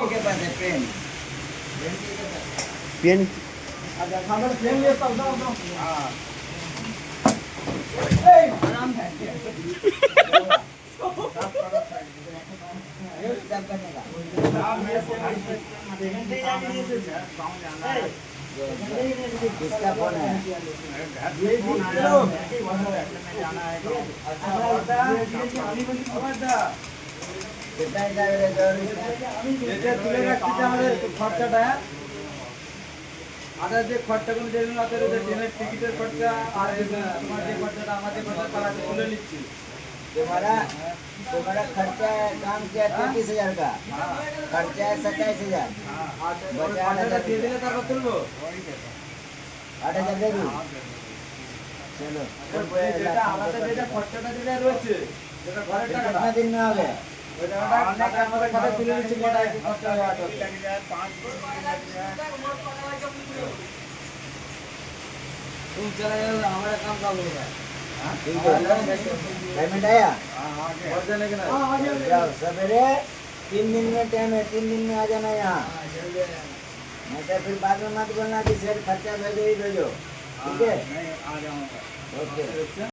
के पास है pen pen अच्छा सामने पेन ले सकता हूं तो हां आराम है ये सब करने का नाम में से घंटे जाने नहीं से गांव जाना है किसका फोन है ये फोन आया में जाना है अच्छा बता अभी बस खबर दा कितना जावे जरूरी এটা তুলে রাখতে আমাদের খরচাটা আর যে খরচাগুলো যেগুলো আছে ওদের ট্রেনের টিকিটের খরচা আর তোমার যে খরচাটা আমাদের খরচা তারা তুলে নিচ্ছি तुम्हारा खर्चा है काम किया 33,000 का खर्चा है 27,000 बचा 8,000 दे देगा तब तुलबो 8,000 दे दूं चलो যেটা আমাদের যেটা খরচাটা দিলে রয়েছে যেটা ঘরের টাকা कितना दिन में आवे ওটা টাকা আমাদের খাতে তুলে নিচ্ছি কত খরচা হয় 8 लग जाए 5 दिन लग जाए तुम चला जाओ हमारा काम कब होगा ठीक है पेमेंट आया और जाने के ना जाओ सवेरे 3 दिन में टाइम है 3 दिन में आ जाना यहाँ नहीं तो फिर बाद में मत बोलना कि सर खर्चा भेजो ही भेजो ठीक है नहीं आ जाऊंगा ओके